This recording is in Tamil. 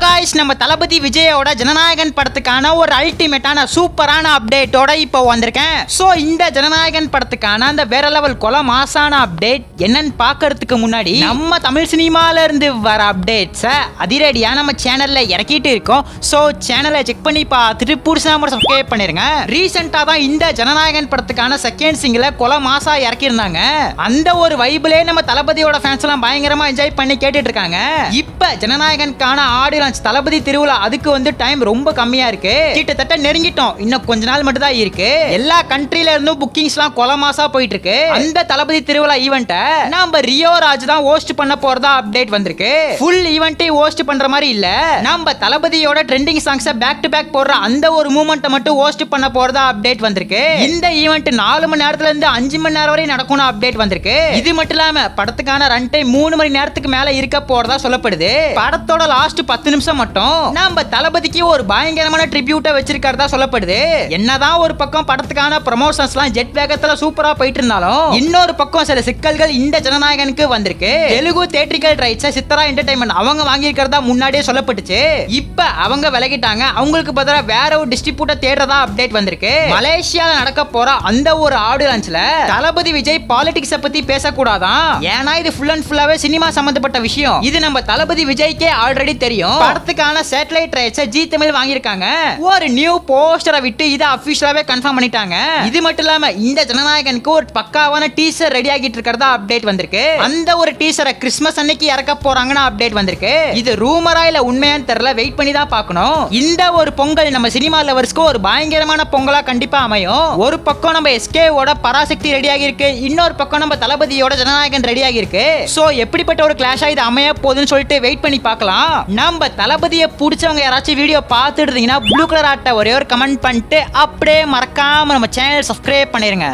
गाइस நம்ம தளபதி விஜயோட ஜனநாயகன் படத்துக்கான ஒரு அல்டிமேட்டான சூப்பரான அப்டேட்டோட இப்போ வந்திருக்கேன். சோ இந்த ஜனநாயகன் படத்துக்கான அந்த வேற லெவல் கொல மாசான அப்டேட் என்னன்னு பார்க்கிறதுக்கு முன்னாடி நம்ம தமிழ் சினிமால இருந்து வர அப்டேட்ஸை அதிரடியா நம்ம சேனல்ல இறக்கிட்டு இருக்கோம். சோ சேனலை செக் பண்ணி பார்த்துட்டு புடிச்சா சப்ஸ்கிரைப் பண்ணிருங்க. ரீசெண்டா தான் இந்த ஜனநாயகன் படத்துக்கான செகண்ட் சிங்கிள் கொல மாசா இறக்கியிருந்தாங்க. அந்த ஒரு வைபிளே நம்ம தளபதியோட ஃபேன்ஸ் எல்லாம் பயங்கரமா என்ஜாய் பண்ணி கேட்டுட்டு இருக்காங்க. இப்ப ஜனநாயகனுக்கான ஆடியோ லான்ச் தளபதி திருவிழா அதுக்கு வந்து டைம் ரொம்ப கம்மியா இருக்கு. கிட்டத்தட்ட நெருங்கிட்டோம். இன்னும் கொஞ்ச நாள் மட்டும் தான் இருக்கு. எல்லா கண்ட்ரில இருந்தும் புக்கிங்ஸ்லாம் கொல மாசா போயிட்டு இருக்கு. அந்த தளபதி திருவிழா ஈவென்ட்ட நம்ம ரியோ ராஜ் தான் ஹோஸ்ட் பண்ண போறதா அப்டேட் வந்திருக்கு. ஃபுல் ஈவென்ட்டை ஹோஸ்ட் பண்ற மாதிரி இல்ல, நம்ம தளபதியோட ட்ரெண்டிங் சாங்ஸை பேக் டு பேக் போடுற அந்த ஒரு மூமெண்ட்டை மட்டும் ஹோஸ்ட் பண்ண போறதா அப்டேட் வந்திருக்கு. இந்த ஈவென்ட் 4 மணி நேரத்துல இருந்து 5 மணி நேரம் வரை நடக்கும்னு அப்டேட் வந்திருக்கு. இது மட்டும் இல்லாம படத்துக்கான ரன் டைம் 3 மணி நேரத்துக்கு மேல இருக்க போறதா சொல்லப்படுது. படத்தோட லாஸ்ட் 10 நிமிஷம் மட்டும் நம்ம தளபதிக்கு ஒரு பயங்கரமான ட்ரிபியூட்டை வச்சிருக்கிறதா சொல்லப்படுது. என்னதான் ஒரு பக்கம் படத்துக்கான ப்ரமோஷன்ஸ்லாம் ஜெட் வேகத்துல சூப்பரா போயிட்டு இருந்தாலும் இன்னொரு பக்கம் சில சிக்கல்கள் இந்த ஜனநாயகனுக்கு வந்திருக்கு. தெலுங்கு தியேட்ரிக்கல் ரைட்ஸை சித்தரா என்டர்டைன்மெண்ட் அவங்க வாங்கியிருக்கிறதா முன்னாடியே சொல்லப்பட்டுச்சு. இப்ப அவங்க விலகிட்டாங்க. அவங்களுக்கு பதிலா வேற ஒரு டிஸ்ட்ரிபியூட்டர் தேடுறதா அப்டேட் வந்திருக்கு. மலேசியால நடக்க போற அந்த ஒரு ஆடியோ லான்ச்ல தளபதி விஜய் பாலிடிக்ஸ் பத்தி பேசக்கூடாதான். ஏன்னா இது ஃபுல் அண்ட் ஃபுல்லாவே சினிமா சம்பந்தப்பட்ட விஷயம். இது நம்ம தளபதி விஜய்க்கே ஆல்ரெடி தெரியும். படத்துக்கான சேட்டலைட் ரைட்ஸ் ஜி தமிழ் வாங்கியிருக்காங்க. ஒரு நியூ போஸ்டரை விட்டு இதை அபிஷியலாவே கன்ஃபார்ம் பண்ணிட்டாங்க. இது மட்டும் இல்லாம இந்த ஜனநாயகனுக்கு ஒரு பக்காவான டீசர் ரெடி ஆகிட்டு இருக்கிறதா அப்டேட் வந்திருக்கு. அந்த ஒரு டீசரை கிறிஸ்மஸ் அன்னைக்கு இறக்க போறாங்கன்னு அப்டேட் வந்திருக்கு. இது ரூமரா இல்ல உண்மையான்னு தெரியல, வெயிட் பண்ணி தான் பார்க்கணும். இந்த ஒரு பொங்கல் நம்ம சினிமா லவர்ஸ்க்கு ஒரு பயங்கரமான பொங்கலா கண்டிப்பா அமையும். ஒரு பக்கம் நம்ம எஸ்கேவோட பராசக்தி ரெடி ஆகிருக்கு, இன்னொரு பக்கம் நம்ம தளபதியோட ஜனநாயகன் ரெடி ஆகிருக்கு. சோ எப்படிப்பட்ட ஒரு கிளாஷா இது அமைய போகுதுன்னு சொல்லிட்டு வெயிட் பண்ணி பார்க்கலாம். நம்ம தளபதியை பிடிச்சவங்க யாராச்சும் வீடியோ பார்த்துட்டு இருந்தீங்கன்னா ப்ளூ கலர் ஆட்ட ஒரே ஒரு கமெண்ட் பண்ணிட்டு அப்படியே மறக்காம நம்ம சேனல் சப்ஸ்கிரைப் பண்ணிருங்க.